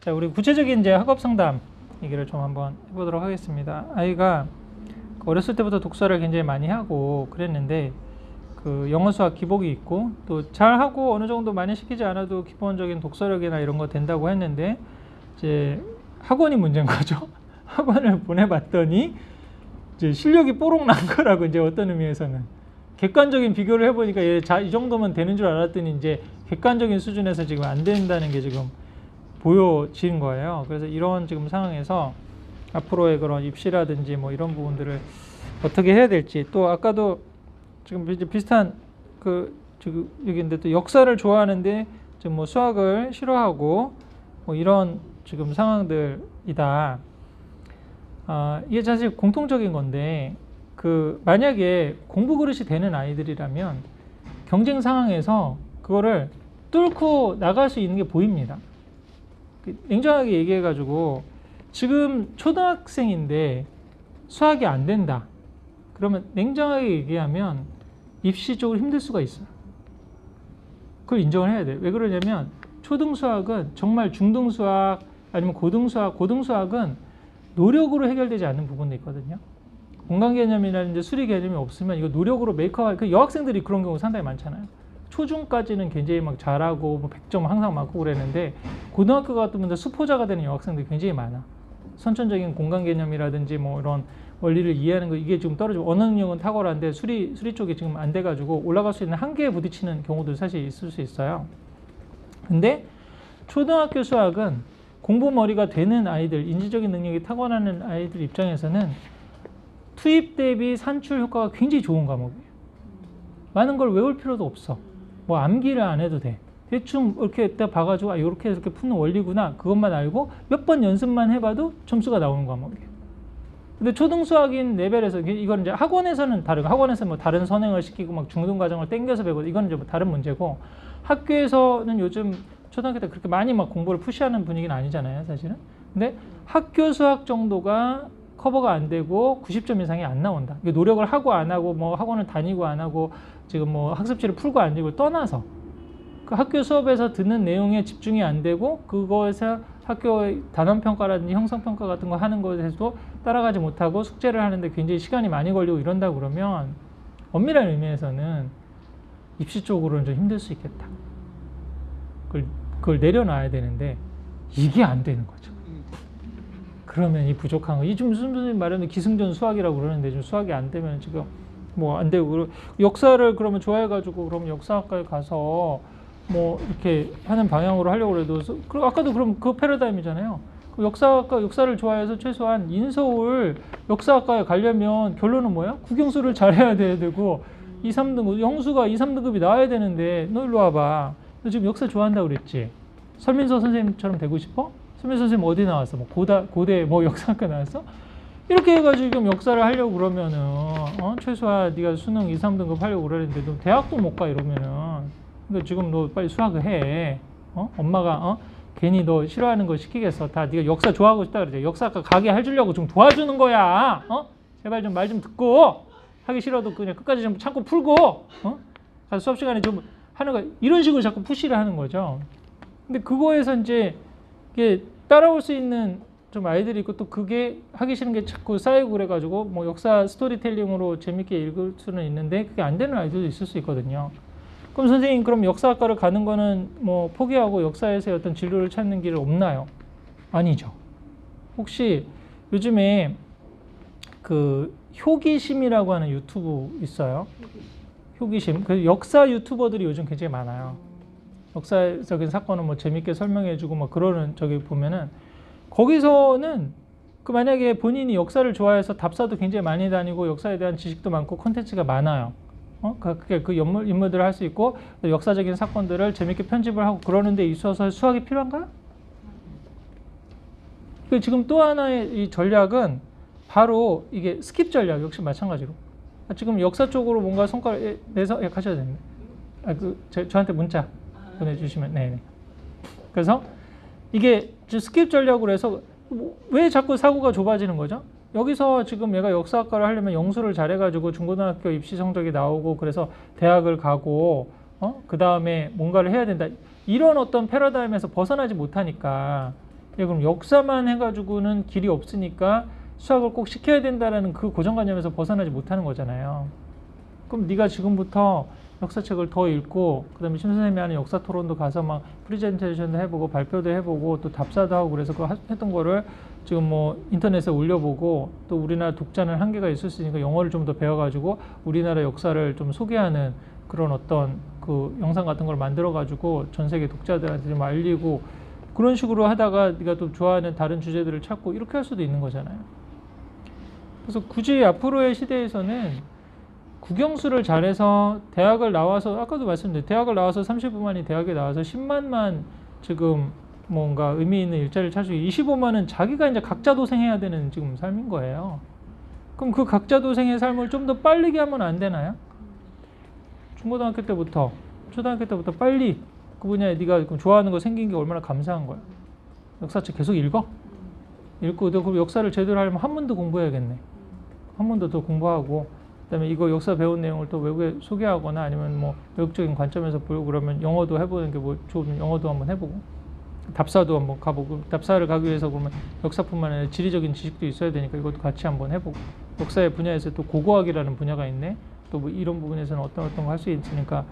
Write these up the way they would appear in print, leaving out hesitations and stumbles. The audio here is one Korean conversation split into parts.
자, 우리 구체적인 이제 학업 상담 얘기를 좀 한번 해보도록 하겠습니다. 아이가 어렸을 때부터 독서를 굉장히 많이 하고 그랬는데 그 영어 수학 기복이 있고 또 잘하고 어느 정도 많이 시키지 않아도 기본적인 독서력이나 이런 거 된다고 했는데 이제 학원이 문제인 거죠. 학원을 보내봤더니 이제 실력이 뽀록 난 거라고 이제 어떤 의미에서는 객관적인 비교를 해보니까 얘 이 정도면 되는 줄 알았더니 이제 객관적인 수준에서 지금 안 된다는 게 지금 보여지는 거예요. 그래서 이런 지금 상황에서 앞으로의 그런 입시라든지 뭐 이런 부분들을 어떻게 해야 될지 또 아까도 지금 이제 비슷한 그 지금 여기인데 또 역사를 좋아하는데 지금 뭐 수학을 싫어하고 뭐 이런 지금 상황들이다. 이게 사실 공통적인 건데 그 만약에 공부 그릇이 되는 아이들이라면 경쟁 상황에서 그거를 뚫고 나갈 수 있는 게 보입니다. 냉정하게 얘기해가지고 지금 초등학생인데 수학이 안 된다. 그러면 냉정하게 얘기하면 입시 쪽으로 힘들 수가 있어요. 그걸 인정을 해야 돼요. 왜 그러냐면 초등수학은 정말 중등수학 아니면 고등수학은 노력으로 해결되지 않는 부분도 있거든요. 공간개념이라든지 수리 개념이 없으면 이거 노력으로 메이크업, 그 여학생들이 그런 경우 상당히 많잖아요. 초중까지는 굉장히 막 잘하고 뭐 100점 항상 맞고 그랬는데 고등학교 같으면 수포자가 되는 여학생들이 굉장히 많아. 선천적인 공간 개념이라든지 뭐 이런 원리를 이해하는 거 이게 지금 떨어지고 언어 능력은 탁월한데 수리 쪽이 지금 안 돼가지고 올라갈 수 있는 한계에 부딪히는 경우도 사실 있을 수 있어요. 근데 초등학교 수학은 공부머리가 되는 아이들, 인지적인 능력이 타고나는 아이들 입장에서는 투입 대비 산출 효과가 굉장히 좋은 과목이에요. 많은 걸 외울 필요도 없어. 뭐 암기를 안 해도 돼. 대충 이렇게 딱 봐가지고 이렇게 이렇게 푸는 원리구나 그것만 알고 몇 번 연습만 해봐도 점수가 나오는 과목이에요. 근데 초등수학인 레벨에서 이건 이제 학원에서는 다르고 학원에서 뭐 다른 선행을 시키고 막 중등 과정을 땡겨서 배우고 이건 이제 뭐 다른 문제고 학교에서는 요즘 초등학교 때 그렇게 많이 막 공부를 푸시하는 분위기는 아니잖아요, 사실은. 근데 학교 수학 정도가 커버가 안 되고 90점 이상이 안 나온다. 이게 노력을 하고 안 하고 뭐 학원을 다니고 안 하고 지금 뭐 학습지를 풀고 안 풀고 떠나서 그 학교 수업에서 듣는 내용에 집중이 안 되고 그거에서 학교의 단원평가라든지 형성평가 같은 거 하는 것에서도 따라가지 못하고 숙제를 하는데 굉장히 시간이 많이 걸리고 이런다 그러면 엄밀한 의미에서는 입시 쪽으로는 좀 힘들 수 있겠다. 그걸 내려놔야 되는데 이게 안 되는 거죠. 그러면 이 부족한 거, 이 좀 선생님 말하는 기승전 수학이라고 그러는데 좀 수학이 안 되면 지금 뭐 안 되고 역사를 그러면 좋아해가지고 그러면 역사학과에 가서 뭐 이렇게 하는 방향으로 하려고 해도 아까도 그럼 그 패러다임이잖아요. 그 역사를 좋아해서 최소한 인서울 역사학과에 가려면 결론은 뭐야? 국영수를 잘해야 되고 2, 3등급 영수가 2, 3등급이 나와야 되는데 너 일로 와봐. 너 지금 역사 좋아한다고 그랬지? 설민서 선생님처럼 되고 싶어? 설민서 선생님 어디 나왔어? 뭐 고대 뭐 역사학과 나왔어? 이렇게 해가지고 지금 역사를 하려고 그러면은 최소한 네가 수능 2, 3등급 하려고 그러는데 너 대학도 못 가 이러면은 그러니까 지금 너 빨리 수학을 해. 엄마가 괜히 너 싫어하는 거 시키겠어. 다 네가 역사 좋아하고 싶다 그러지. 역사학과 가게 해주려고 좀 도와주는 거야. 제발 좀 말 좀 듣고 하기 싫어도 그냥 끝까지 좀 참고 풀고 가서 수업 시간에 좀 하는 거 이런 식으로 자꾸 푸시를 하는 거죠. 근데 그거에서 이제 이게 따라올 수 있는 좀 아이들이 있고 또 그게 하기 싫은 게 자꾸 쌓이고 그래가지고 뭐 역사 스토리텔링으로 재밌게 읽을 수는 있는데 그게 안 되는 아이들도 있을 수 있거든요. 그럼 선생님 그럼 역사학과를 가는 거는 뭐 포기하고 역사에서의 어떤 진로를 찾는 길은 없나요? 아니죠. 혹시 요즘에 그 효기심이라고 하는 유튜브 있어요? 효기심. 그 역사 유튜버들이 요즘 굉장히 많아요. 역사적인 사건을 뭐 재밌게 설명해주고 뭐 그러는 저기 보면은 거기서는 그 만약에 본인이 역사를 좋아해서 답사도 굉장히 많이 다니고 역사에 대한 지식도 많고 콘텐츠가 많아요. 그 인물들을 할 수 있고 역사적인 사건들을 재밌게 편집을 하고 그러는 데 있어서 수학이 필요한가요? 지금 또 하나의 이 전략은 바로 이게 스킵 전략 역시 마찬가지로 지금 역사 쪽으로 뭔가 성과를 내서 가셔야 됩니다. 저한테 문자 보내주시면 네네. 그래서 이게 스킵 전략으로 해서 왜 자꾸 사고가 좁아지는 거죠? 여기서 지금 얘가 역사학과를 하려면 영수를 잘해가지고 중고등학교 입시 성적이 나오고 그래서 대학을 가고 그 다음에 뭔가를 해야 된다. 이런 어떤 패러다임에서 벗어나지 못하니까 그럼 역사만 해가지고는 길이 없으니까 수학을 꼭 시켜야 된다라는 그 고정관념에서 벗어나지 못하는 거잖아요. 그럼 네가 지금부터 역사책을 더 읽고 그다음에 심 선생님이 하는 역사 토론도 가서 막 프레젠테이션도 해보고 발표도 해보고 또 답사도 하고 그래서 그 했던 거를 지금 뭐 인터넷에 올려보고 또 우리나라 독자는 한계가 있을 수 있으니까 영어를 좀 더 배워가지고 우리나라 역사를 좀 소개하는 그런 어떤 그 영상 같은 걸 만들어가지고 전 세계 독자들한테 좀 알리고 그런 식으로 하다가 네가 또 좋아하는 다른 주제들을 찾고 이렇게 할 수도 있는 거잖아요. 그래서 굳이 앞으로의 시대에서는 국영수를 잘해서 대학을 나와서 아까도 말씀드렸는데 대학을 나와서 35만이 대학에 나와서 10만만 지금 뭔가 의미 있는 일자리를 찾고 25만은 자기가 이제 각자 도생해야 되는 지금 삶인 거예요. 그럼 그 각자 도생의 삶을 좀 더 빠르게 하면 안 되나요? 중고등학교 때부터 초등학교 때부터 빨리 그 분야에 네가 좋아하는 거 생긴 게 얼마나 감사한 거야. 역사책 계속 읽어? 읽고 너 그 역사를 제대로 하려면 한문도 공부해야겠네. 한문도 더 공부하고 그다음에 이거 역사 배운 내용을 또 외국에 소개하거나 아니면 뭐 외국적인 관점에서 보고 그러면 영어도 해보는 게 뭐 좋으면 영어도 한번 해보고 답사도 한번 가보고 답사를 가기 위해서 그러면 역사뿐만 아니라 지리적인 지식도 있어야 되니까 이것도 같이 한번 해보고 역사의 분야에서 또 고고학이라는 분야가 있네 또 뭐 이런 부분에서는 어떤 거 할 수 있으니까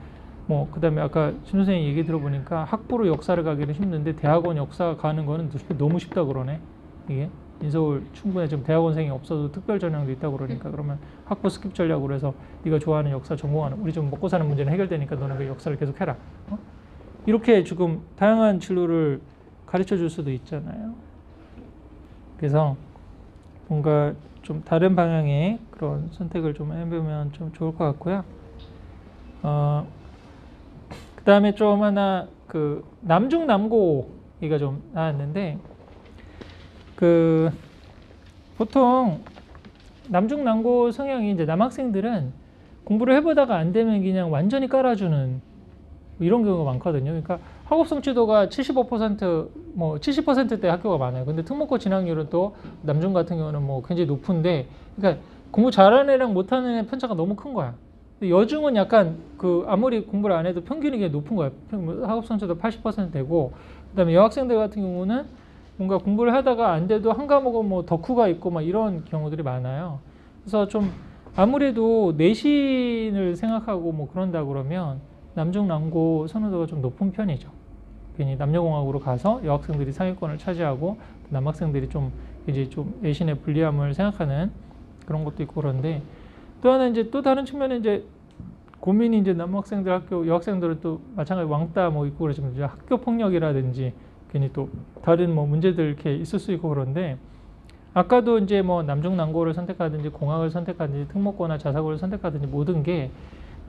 뭐 그다음에 아까 심 선생님 얘기 들어보니까 학부로 역사를 가기는 힘든데 대학원 역사 가는 거는 너무 쉽다 그러네. 이게 인서울 충분히 좀 대학원생이 없어도 특별 전형도 있다고 그러니까 그러면 학부 스킵 전략으로 해서 네가 좋아하는 역사 전공하는 우리 좀 먹고 사는 문제는 해결되니까 너는 그 역사를 계속 해라. 이렇게 지금 다양한 진로를 가르쳐 줄 수도 있잖아요. 그래서 뭔가 좀 다른 방향의 그런 선택을 좀 해보면 좀 좋을 것 같고요. 그 다음에 좀 하나 그 남중남고 얘기가 좀 나왔는데 그 보통 남중남고 성향이 이제 남학생들은 공부를 해보다가 안 되면 그냥 완전히 깔아주는 이런 경우가 많거든요. 그러니까 학업 성취도가 75% 뭐 70%대 학교가 많아요. 근데 특목고 진학률은 또 남중 같은 경우는 뭐 굉장히 높은데, 그러니까 공부 잘하는 애랑 못하는 애 편차가 너무 큰 거야. 근데 여중은 약간 그 아무리 공부를 안 해도 평균이 꽤 높은 거야. 학업 성취도 80% 되고, 그다음에 여학생들 같은 경우는 뭔가 공부를 하다가 안 돼도 한 과목은 뭐 덕후가 있고 막 이런 경우들이 많아요. 그래서 좀 아무래도 내신을 생각하고 뭐 그런다 그러면 남중남고 선호도가 좀 높은 편이죠. 괜히 남녀공학으로 가서 여학생들이 상위권을 차지하고 남학생들이 좀 이제 좀 내신의 불리함을 생각하는 그런 것도 있고 그런데, 또 하나 이제 또 다른 측면에 이제 고민이 이제 남학생들 학교 여학생들은 또 마찬가지 왕따 뭐 있고 그러지만 이제 학교 폭력이라든지 괜히 또 다른 뭐 문제들 이렇게 있을 수 있고 그런데, 아까도 이제 뭐 남중남고를 선택하든지 공학을 선택하든지 특목고나 자사고를 선택하든지 모든 게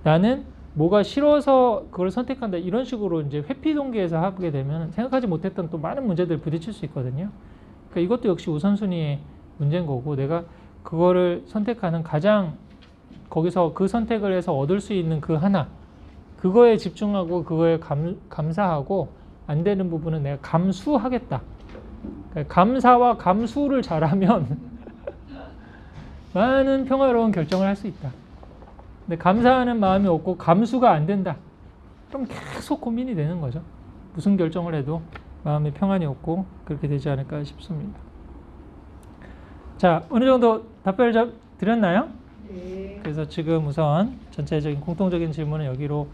나는 뭐가 싫어서 그걸 선택한다 이런 식으로 이제 회피 동기에서 하게 되면 생각하지 못했던 또 많은 문제들 부딪힐 수 있거든요. 그러니까 이것도 역시 우선순위의 문제인 거고, 내가 그거를 선택하는 가장 거기서 그 선택을 해서 얻을 수 있는 그 하나, 그거에 집중하고 그거에 감사하고 안 되는 부분은 내가 감수하겠다. 그러니까 감사와 감수를 잘하면 많은 평화로운 결정을 할 수 있다. 근데 감사하는 마음이 없고 감수가 안 된다. 그럼 계속 고민이 되는 거죠. 무슨 결정을 해도 마음의 평안이 없고 그렇게 되지 않을까 싶습니다. 자, 어느 정도 답변을 드렸나요? 네. 그래서 지금 우선 전체적인 공통적인 질문은 여기로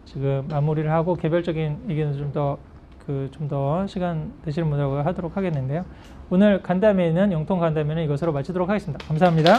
지금 마무리를 하고 개별적인 얘기는 좀 더 시간 되시는 분들하고 하도록 하겠는데요. 오늘 간담회는 영통 간담회는 이것으로 마치도록 하겠습니다. 감사합니다.